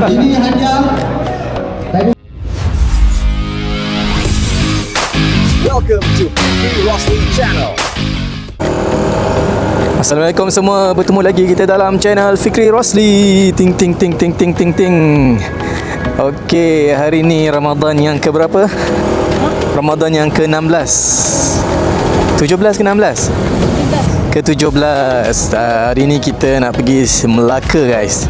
Ini hadiah. Welcome to Fikri Rosli Channel. Assalamualaikum semua, bertemu lagi kita dalam channel Fikri Rosli. Ting ting ting ting ting ting ting. Okey, hari ni Ramadan yang ke berapa? Ramadan yang ke-16. 17 ke 16? Ke-17. Hari ni kita nak pergi Melaka, guys.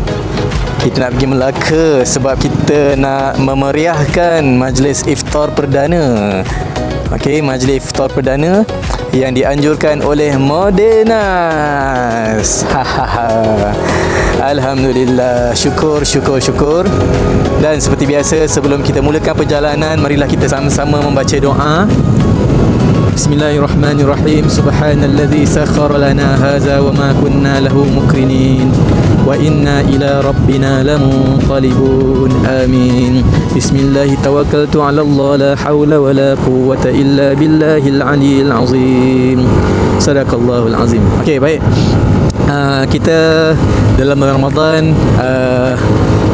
Kita nak pergi Melaka sebab kita nak memeriahkan majlis iftar perdana. Okey, majlis iftar perdana yang dianjurkan oleh Modenas. Alhamdulillah, syukur. Dan seperti biasa, sebelum kita mulakan perjalanan, marilah kita sama-sama membaca doa. Bismillahirrahmanirrahim. Subhanalladzi sakhkhara lana hadza wa ma kunna lahu muqrinin wa inna ila rabbina lamunqalibun. Amin. Bismillah tawakkaltu 'ala Allah, la haula wa la quwwata illa billahil aliyyil azim. Sadaqallahul azim. Okey, baik. Kita dalam Ramadan,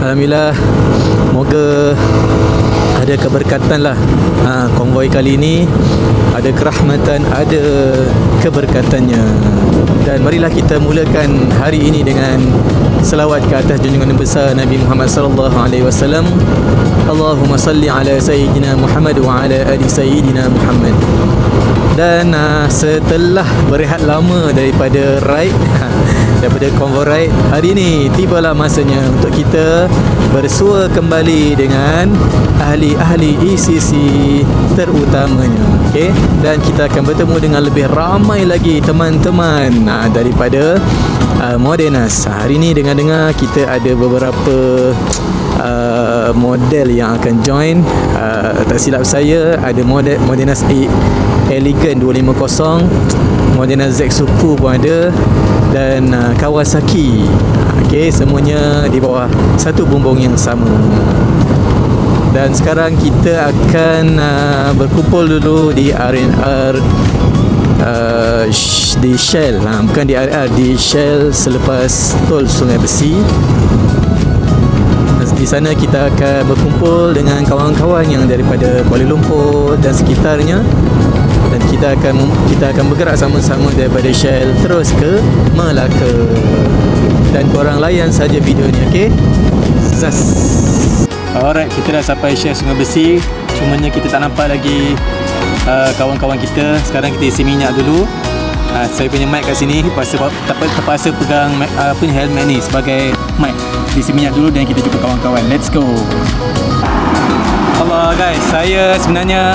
alhamdulillah, moga ada keberkatan lah. Konvoi kali ini ada kerahmatan, ada keberkatannya. Dan marilah kita mulakan hari ini dengan selawat ke atas junjungan yang besar Nabi Muhammad sallallahu alaihi wasallam. Allahumma salli ala sayyidina Muhammad wa ala ali sayyidina Muhammad. Dan setelah berehat lama daripada ride, daripada konvoi ride, hari ini tibalah masanya untuk kita bersua kembali dengan ahli-ahli ECC terutamanya. Okey, dan kita akan bertemu dengan lebih ramai lagi teman-teman daripada Modenas. Hari ini dengar-dengar kita ada beberapa model yang akan join. Tak silap saya, ada Modenas Elegant 250, Modenas Zexuku pun ada, dan Kawasaki. Okey, semuanya di bawah satu bumbung yang sama. Dan sekarang kita akan berkumpul dulu di R&R di Shell, bukan di R&R, di Shell selepas tol Sungai Besi. Di sana kita akan berkumpul dengan kawan-kawan yang daripada Kuala Lumpur dan sekitarnya, dan kita akan bergerak sama-sama daripada Shell terus ke Melaka. Dan korang layan saja videonya, okey? Zas. Alright, kita dah sampai Shell Sungai Besi. Cumanya kita tak nampak lagi kawan-kawan kita. Sekarang kita isi minyak dulu. Saya punya mic kat sini, terpaksa pegang helmet ni sebagai mic. Isi minyak dulu dan kita jumpa kawan-kawan. Let's go. Allah guys, saya sebenarnya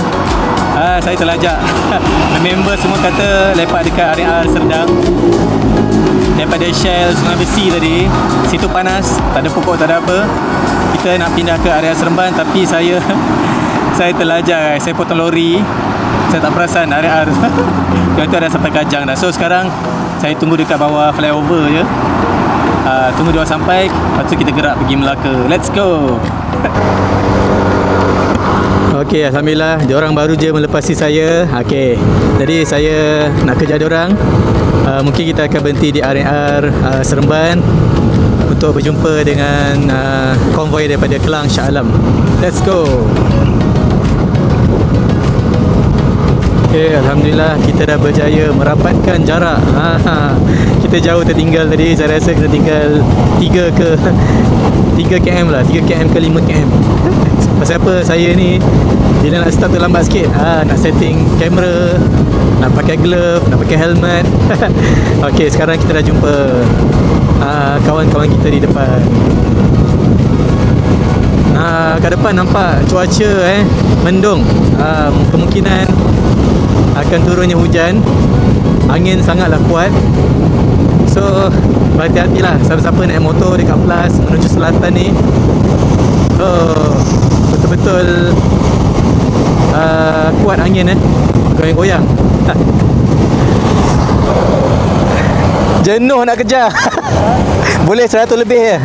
saya terlajak. Member semua kata lepak dekat area Serdang. Daripada Shell Sungai Besi tadi, situ panas, tak ada pokok, tak ada apa. Kita nak pindah ke area Seremban, tapi saya terlajak guys. Saya potong lori, saya tak perasan area yang tu ada sampai Kajang dah. So sekarang saya tunggu dekat bawah flyover je. Tunggu dia sampai, lepas tu kita gerak pergi Melaka. Let's go. Okey, alhamdulillah diorang baru je melepasi saya. Okey, jadi saya nak kejar diorang. Mungkin kita akan berhenti di R&R Seremban untuk berjumpa dengan konvoi daripada Kelang Shah Alam. Let's go. Okay, alhamdulillah kita dah berjaya merapatkan jarak. Kita jauh tertinggal tadi. Saya rasa kita tinggal 3 km lah, 3 km ke 5 km. Pasal apa, saya ni bila nak start terlambat sikit. Nak setting kamera, nak pakai glove, nak pakai helmet. Okey, sekarang kita dah jumpa kawan-kawan kita di depan. Kat depan nampak cuaca mendung. Kemungkinan akan turunnya hujan. Angin sangatlah kuat. So berhati-hatilah siapa-siapa naik motor dekat Plus menuju selatan ni. Betul-betul kuat angin, goyang-goyang. Jenuh nak kejar. Boleh 100 lebih je.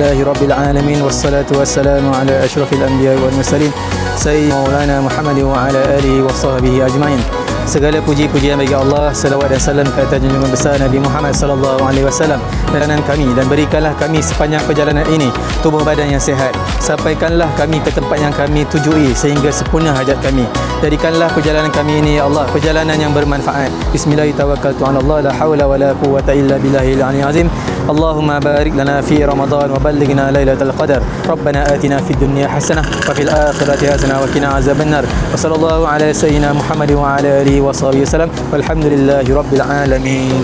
Alhamdulillahi Rabbil Alamin. Wassalatu wassalamu ala ashrafil anbiya wal mursalin Sayyidina Maulana Muhammad wa ala alihi wa sahbihi ajma'in. Segala puji-pujian bagi Allah, selawat dan salam ke atas junjungan besar Nabi Muhammad sallallahu alaihi wasallam perjalanan kami, dan berikanlah kami sepanjang perjalanan ini tubuh badan yang sihat. Sampaikanlah kami ke tempat yang kami tujui sehingga sempurna hajat kami. Jadikanlah perjalanan kami ini ya Allah perjalanan yang bermanfaat. Bismillahirrahmanirrahim. La haula wala quwwata illa billahil aliyyil azim. Allahumma barik lana fi Ramadan wa ballighna lailatul qadar. Rabbana atina fid dunya hasanah wa fil akhirati hasanah wa qina azabannar. Wa sallallahu ala sayyidina Muhammad wa ala alihi wa sahbihi wasallam. Walhamdulillahi rabbil alamin.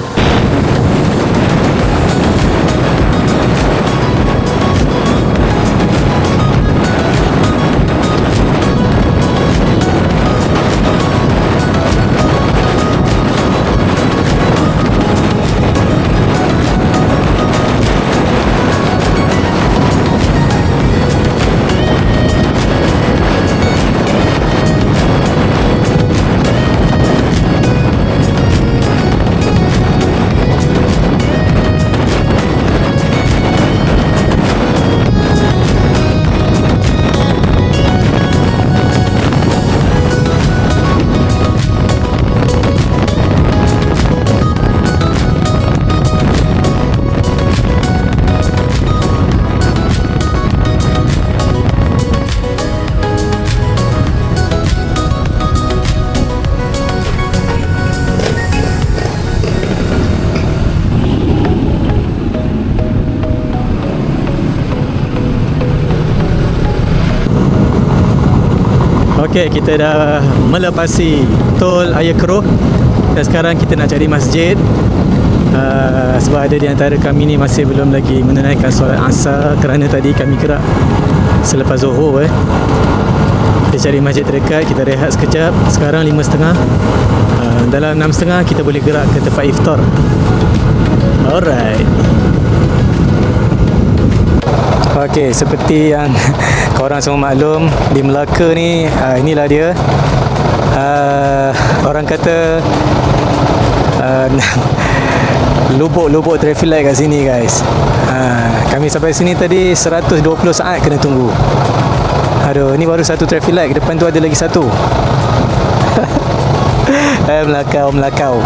Okey, kita dah melepasi tol Ayer Keroh dan sekarang kita nak cari masjid. Sebab ada di antara kami ni masih belum lagi menunaikan solat asar kerana tadi kami gerak selepas Zuhur. Kita cari masjid terdekat, kita rehat sekejap. Sekarang 5.30. Dalam 6.30 kita boleh gerak ke tempat iftar. Alright. Okey, seperti yang korang semua maklum, di Melaka ni inilah dia. Orang kata lubuk-lubuk traffic light kat sini guys. Kami sampai sini tadi 120 saat kena tunggu. Aduh, ni baru satu traffic light, ke depan tu ada lagi satu. Melakau.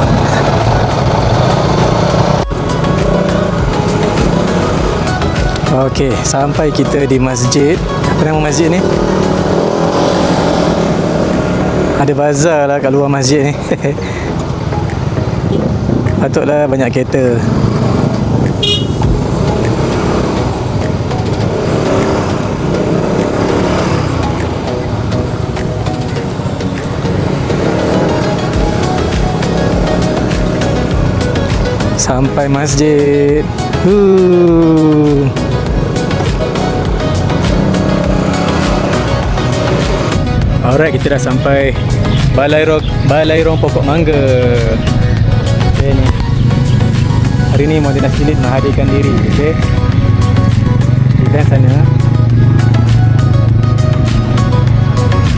Okey, sampai kita di masjid. Apa nama masjid ni? Ada bazar lah kat luar masjid ni. Patutlah banyak kereta. Sampai masjid. Alright, kita dah sampai Balairong Pokok Mangga. Okay, ni. Hari ni Madinah Jilid menghadirkan diri. Okay, kita sana.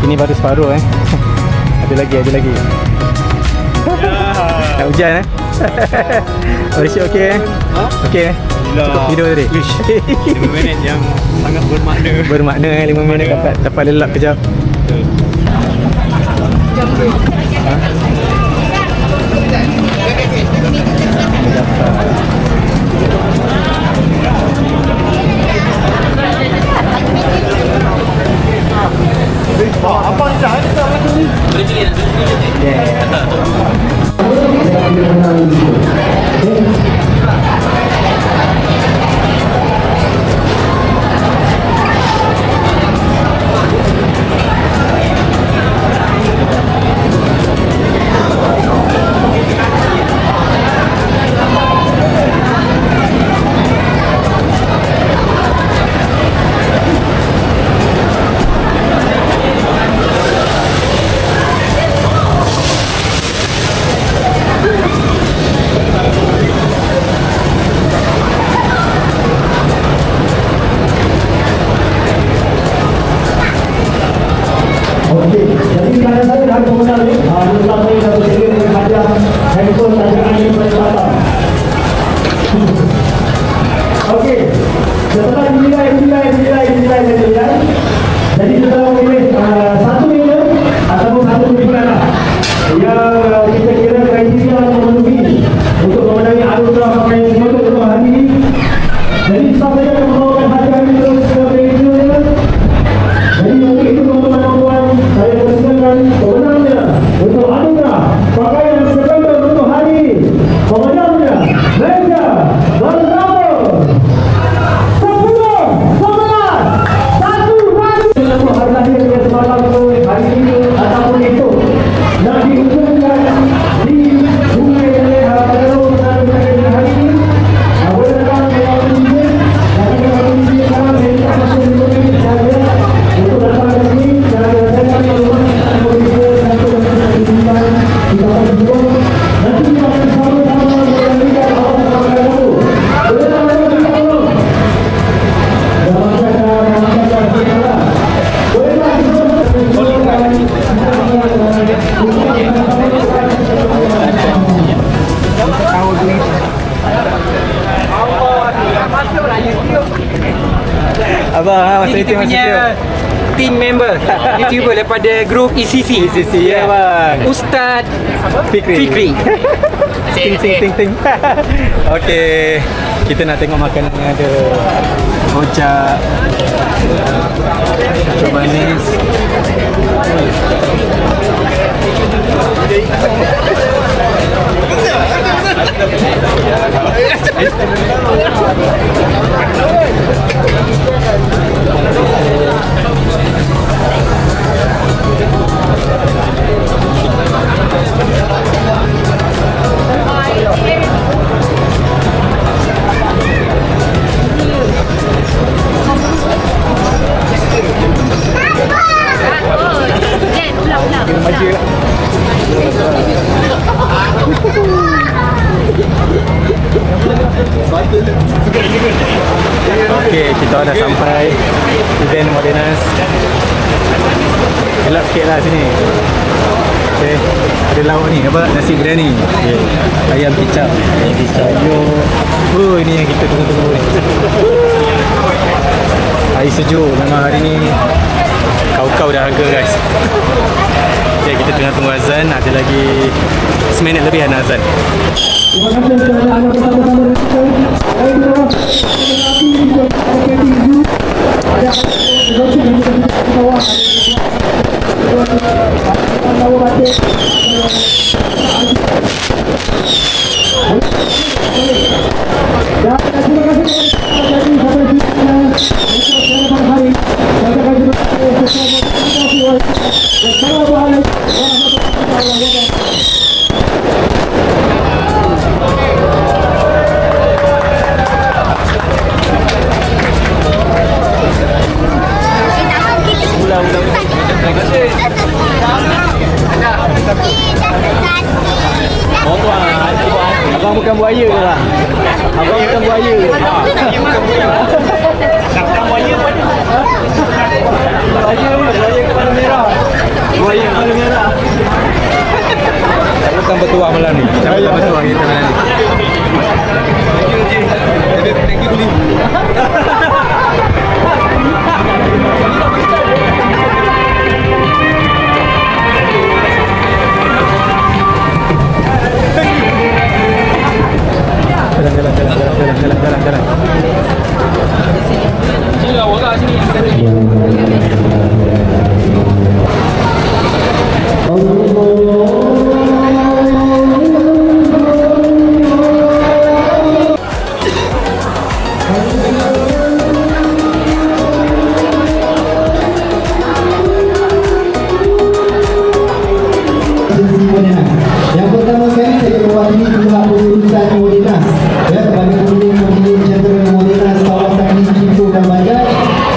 Ini baru separuh Ada lagi. Dah hujan Malaysia okey Okey cukup video tadi 5 minit yang sangat bermakna 5 minit dapat lelap kejap. Apa ni dah? Boleh pilih nak. Okey, setelah ini kita punya team member YouTuber daripada grup ECC. Ya bang. Ustaz Fikri. Ting. Okey, kita nak tengok makanan yang ada rojak, kacau manis. Okey, kita dah sampai event Modenas. Gelap sikit lah sini. Okey, ada lauk ni, apa? Nasi biryani. Okay. Ayam kicap. Ini yang kita tunggu-tunggu ni. Air sejuk. Memang hari ni kau dah harga guys. Okay, kita tengah tunggu azan. Ada lagi 1 minit lebih nak azan. Abang bukan buaya ke lah? Abang bukan buaya. Buaya kepala merah. Buaya kepala merah. Bukan bertuah malam ni. Bukan bertuah kita malam ni. Thank you beli. Jalan. Sini lah, warga sini. Yang pertama sekali saya mewakili pihak pengurusan Modenas kepada pemilik jentera Modenas kawasan Pintu dan Banjar.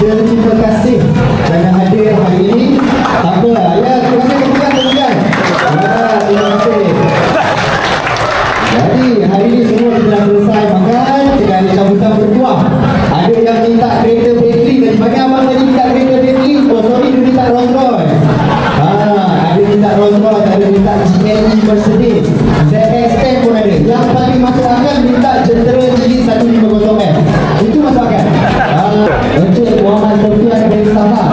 Terima kasih kerana hadir hari ini. Tak apa, ya, terima kasih kemudian. Terima kasih. Jadi hari ini semua kita dah selesai makan, kita ada sambutan bertuah. Ada yang minta kereta Bentley tadi. Bagi abang tadi minta kereta Bentley. Oh sorry, dia minta Rolls Royce. Ada minta Rolls Royce, ada minta GLE Mercedes, ZX-10 pun ada. Yang paling masuk akal minta jentera jilid 150M. Itu masuk akal. Encik Muhammad Sofian dari Sabah.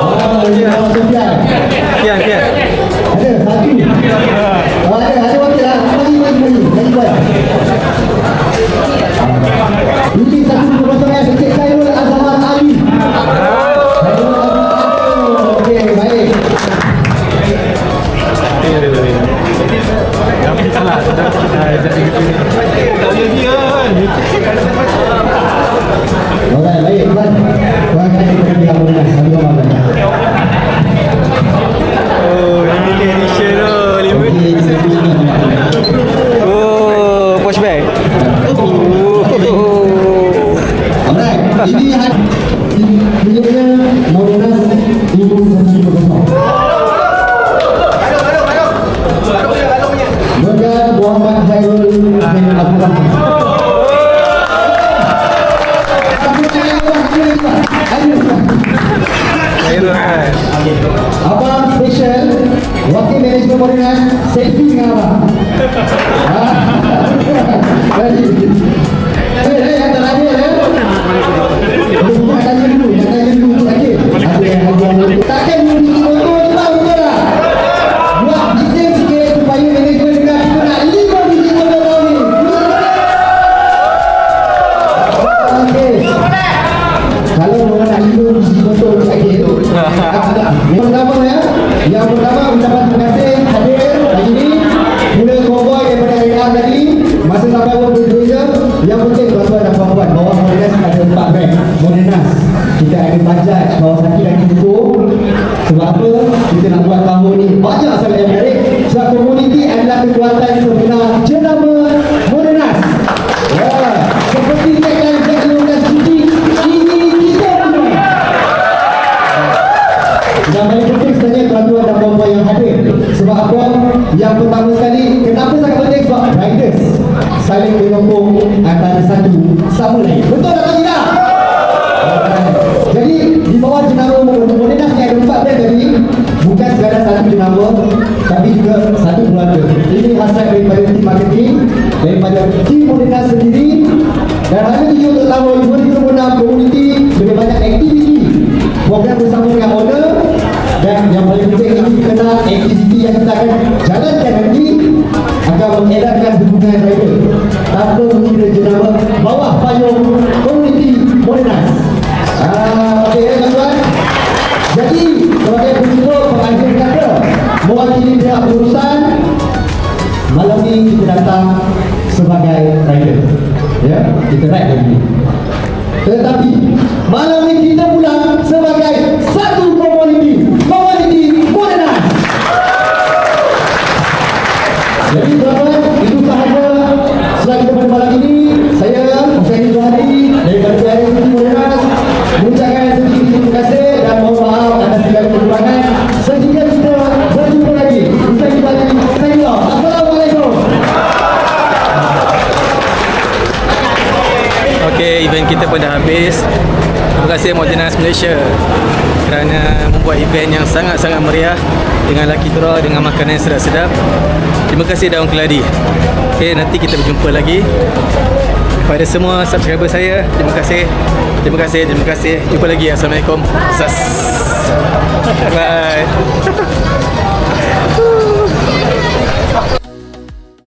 Muhammad Sofian. Kian. Ada satu. Ada wakil lah. Bagi buat. Ini 150M Encik Khairul Azhar Ali. Okey, baik. Alright, baik Iman. Tuan kata kita pergi Modenas. Satu orang banyak. Oh, limited edition oh. Posh bag. Alright, ini punya Modenas 1950. Berkat Muhammad Khairul bin Abdul Rahman. Abang special wakil manajemen Modenas selfie dengan abang. Yang terakhir bukan tanya dulu, yang tanya adik-adik. Sebab komuniti adalah kekuatan sebenar jenama Modenas. Ya, seperti tagline Jack 15 Suci, ini kita punya. Yang paling penting sebenarnya tuan-tuan dan puan-puan yang hadir. Sebab apa? Yang pertama sekali, kenapa sangat penting? Sebab riders saling menyokong antara satu sama lain. Betul atau tidak? Jadi di bawah jenama Modenas ni ada 4 brand tadi. Bukan sekadar satu jenama, tapi juga satu keluarga. Ini hasil daripada tim marketing, daripada tim Modenas sendiri. Dan hanya ini untuk tahun 2026 komuniti lebih banyak aktiviti program bersama dengan owner. Dan yang paling penting ini kena aktiviti yang kita akan jalankan nanti akan mengedarkan hubungan rider tanpa mengira jenama bawah payung komuniti Modenas. Okey tuan-tuan. Jadi sebagai penutup pengakhir kata, mewakili pihak pengurusan, malam ni kita datang sebagai rider. Ya, kita ride lagi. Tetapi malam ni kita pulang sebagai satu komuniti Modenas. Jadi tuan-tuan, itu sahaja selagi pada malam ini. Saya Hussein Johari daripada PRS Modenas mengucapkan sedikit terima kasih dan mohon maaf atas segala kekurangan. Sehingga kita berjumpa lagi. Usai kita lagi. Saya Assalamualaikum. Okey, event kita pun dah habis. Terima kasih Modenas Malaysia kerana membuat event yang sangat-sangat meriah dengan laki draw, dengan makanan yang sedap-sedap. Terima kasih Daun Keladi. Okey, nanti kita berjumpa lagi. Kepada semua subscriber saya, terima kasih. Terima kasih, terima kasih. Jumpa lagi. Assalamualaikum. Bye.